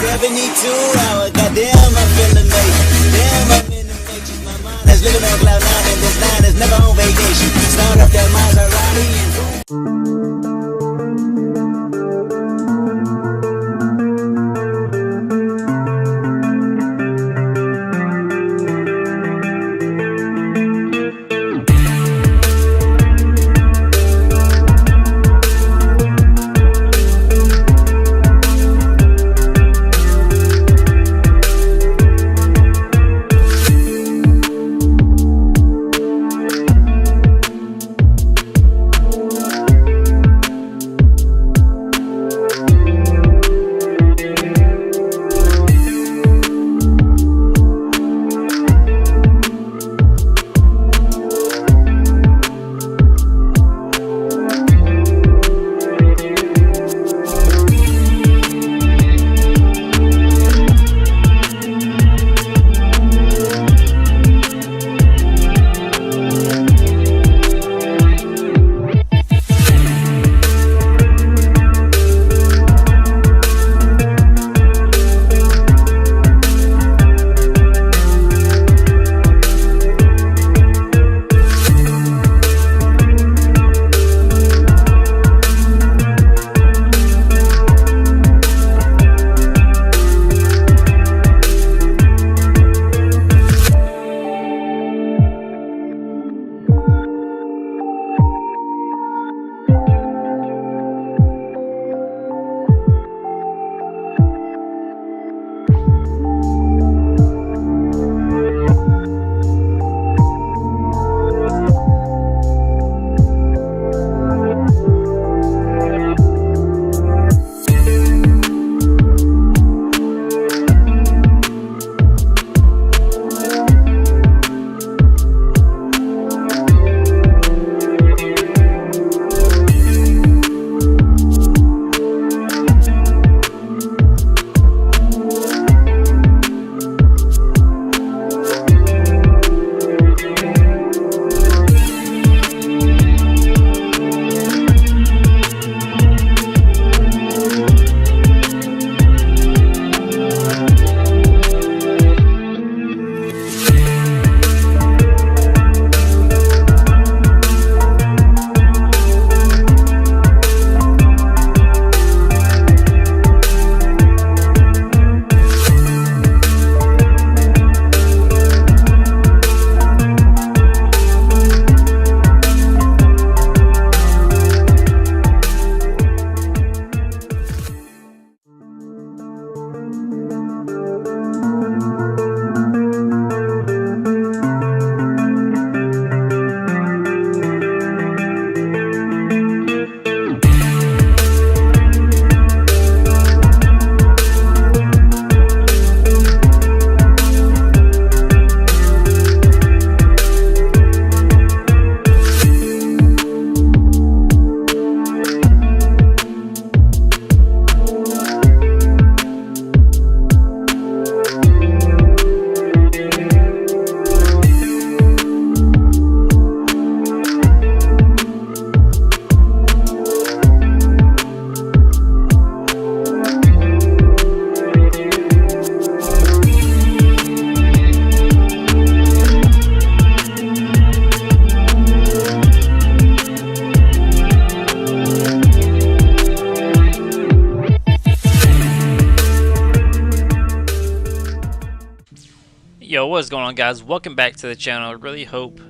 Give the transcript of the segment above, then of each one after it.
72 hours, goddamn, I'm feeling amazing. Damn, I'm in the matrix. My mind is living on cloud nine, and this line is never on vacation. Start up that Maserati and boom. Yo, what's going on, guys? Welcome back to the channel. I really hope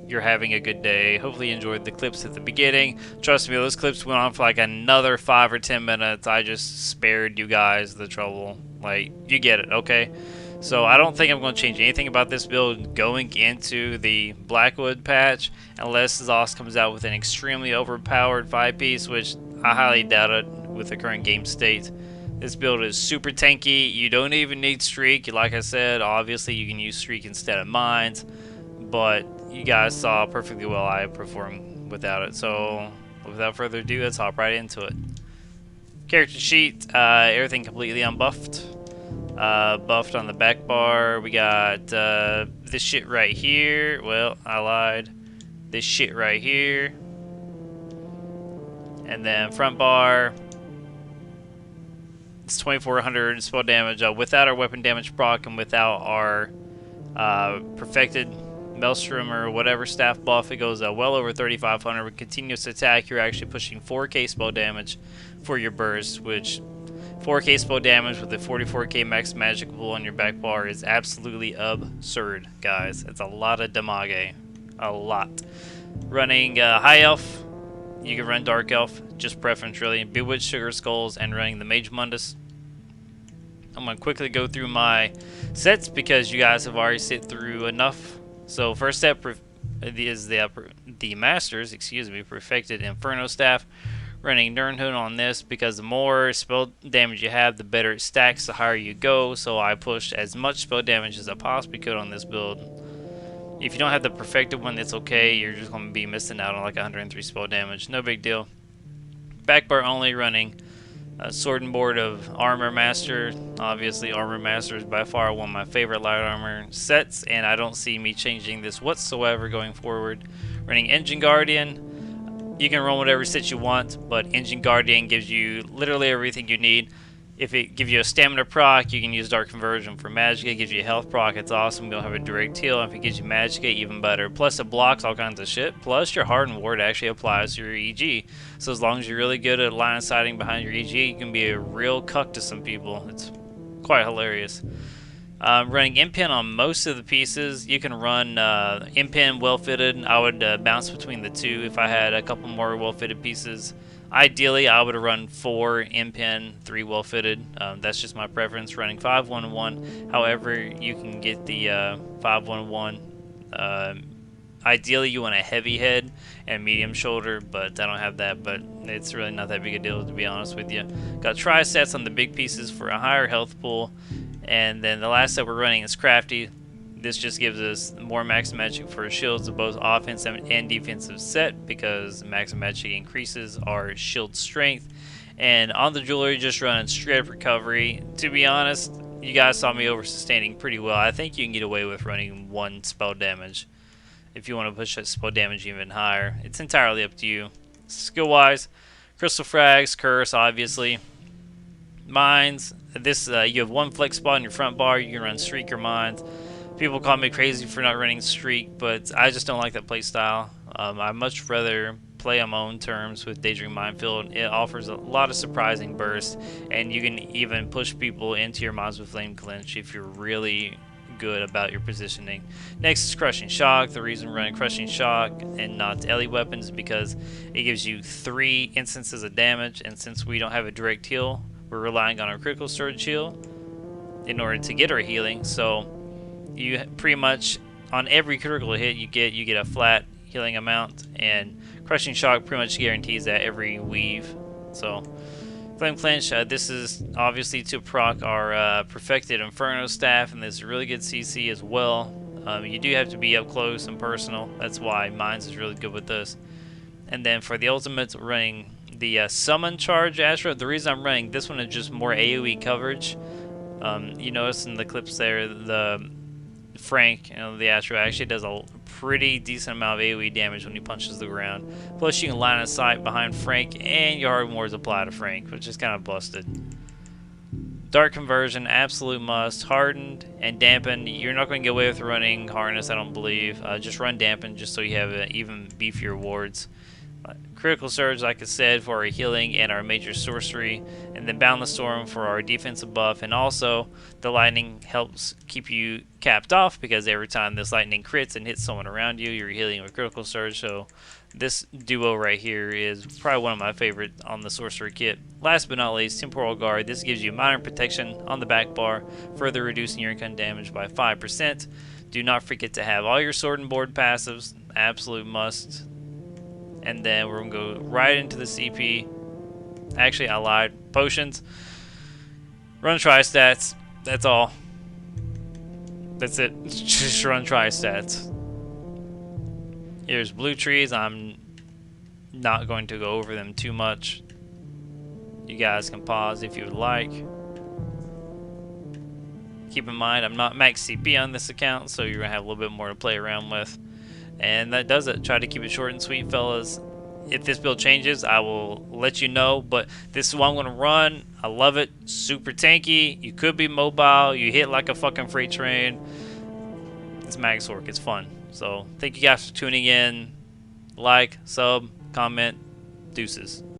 you're having a good day. Hopefully you enjoyed the clips at the beginning. Trust me, those clips went on for like another 5 or 10 minutes. I just spared you guys the trouble. Like, you get it, okay? So I don't think I'm going to change anything about this build going into the Blackwood patch unless ZOS comes out with an extremely overpowered 5-piece, which I highly doubt it with the current game state. This build is super tanky. You don't even need Streak. Like I said, obviously you can use Streak instead of Mines, but you guys saw perfectly well I performed without it. So without further ado, let's hop right into it. Character sheet, everything completely unbuffed. Buffed on the back bar. We got this shit right here. Well, I lied. This shit right here. And then front bar. It's 2400 spell damage without our weapon damage proc and without our perfected Maelstrom or whatever staff buff. It goes well over 3500. With continuous attack, you're actually pushing 4k spell damage for your burst, which 4k spell damage with a 44k max magic pool on your back bar is absolutely absurd, guys. It's a lot of damage. A lot. Running High Elf, you can run Dark Elf, just preference really. Bewitched Sugar Skulls, and running the Mage Mundus. I'm going to quickly go through my sets because you guys have already sit through enough. So first step is the Masters, Perfected Inferno Staff. Running Nirnhood on this because the more spell damage you have, the better it stacks, the higher you go. So I pushed as much spell damage as I possibly could on this build. If you don't have the perfected one, that's okay. You're just going to be missing out on like 103 spell damage. No big deal. Backbar only, running Sword and Board of Armor Master. Obviously, Armor Master is by far one of my favorite light armor sets, and I don't see me changing this whatsoever going forward. Running Engine Guardian. You can run whatever set you want, but Engine Guardian gives you literally everything you need. If it gives you a stamina proc, you can use Dark Conversion. For Magicka, it gives you a health proc. It's awesome. You'll have a direct heal. If it gives you Magicka, even better. Plus, it blocks all kinds of shit. Plus, your Hardened Ward actually applies to your EG. So as long as you're really good at line of sighting behind your EG, you can be a real cuck to some people. It's quite hilarious. Running Impin on most of the pieces. You can run Impin well fitted. I would bounce between the two if I had a couple more well fitted pieces. Ideally, I would run 4 Impin, 3 well fitted. That's just my preference. Running 5-1-1. However, you can get the 5-1-1. Ideally, you want a heavy head and medium shoulder, but I don't have that. But it's really not that big a deal, to be honest with you. Got tri-sets on the big pieces for a higher health pool. And then the last set we're running is Crafty. This just gives us more max magic for shields of both offensive and defensive set because max magic increases our shield strength. And on the jewelry, just running straight up recovery. To be honest, you guys saw me over sustaining pretty well. I think you can get away with running 1 spell damage if you want to push that spell damage even higher. It's entirely up to you. Skill wise, Crystal Frags, Curse, obviously. Mines, this you have 1 flex spot in your front bar. You can run Streak or Mines. People call me crazy for not running Streak, but I just don't like that play style. I much rather play on my own terms with Daydream Minefield. It offers a lot of surprising bursts, and you can even push people into your mines with Flame Clinch if you're really good about your positioning. Next is Crushing Shock. The reason we're running Crushing Shock and not Ellie weapons is because it gives you 3 instances of damage, and since we don't have a direct heal, we're relying on our critical surge heal in order to get our healing. So you pretty much on every critical hit you get a flat healing amount, and Crushing Shock pretty much guarantees that every weave. So Flame Clinch, this is obviously to proc our Perfected Inferno Staff, and this is really good CC as well. You do have to be up close and personal. That's why Mines is really good with this. And then for the ultimates, running the Summon Charge Astro. The reason I'm running this one is just more AoE coverage. You notice in the clips there, the Frank, the Astro actually does a pretty decent amount of AoE damage when he punches the ground. Plus, you can line of sight behind Frank, and your Hardened Wards apply to Frank, which is kind of busted. Dark Conversion, absolute must. Hardened and Dampen. You're not going to get away with running Harness, I don't believe. Just run Dampen just so you have even beefier wards. Critical Surge, like I said, for our healing and our major sorcery, and then Boundless Storm for our defensive buff, and also the lightning helps keep you capped off because every time this lightning crits and hits someone around you, you're healing with Critical Surge. So this duo right here is probably one of my favorite on the sorcerer kit. Last but not least, Temporal Guard. This gives you minor protection on the back bar, further reducing your income damage by 5%. Do not forget to have all your Sword and Board passives, absolute must. And then we're going to go right into the CP. Actually, I lied. Potions. Run tri-stats. That's all. That's it. Just run tri-stats. Here's blue trees. I'm not going to go over them too much. You guys can pause if you would like. Keep in mind, I'm not max CP on this account, so you're going to have a little bit more to play around with. And that does it. Try to keep it short and sweet, fellas. if this build changes, I will let you know. But this is what I'm going to run. I love it. Super tanky. You could be mobile. You hit like a fucking freight train. It's Magicka. It's fun. So thank you guys for tuning in. Like, sub, comment, deuces.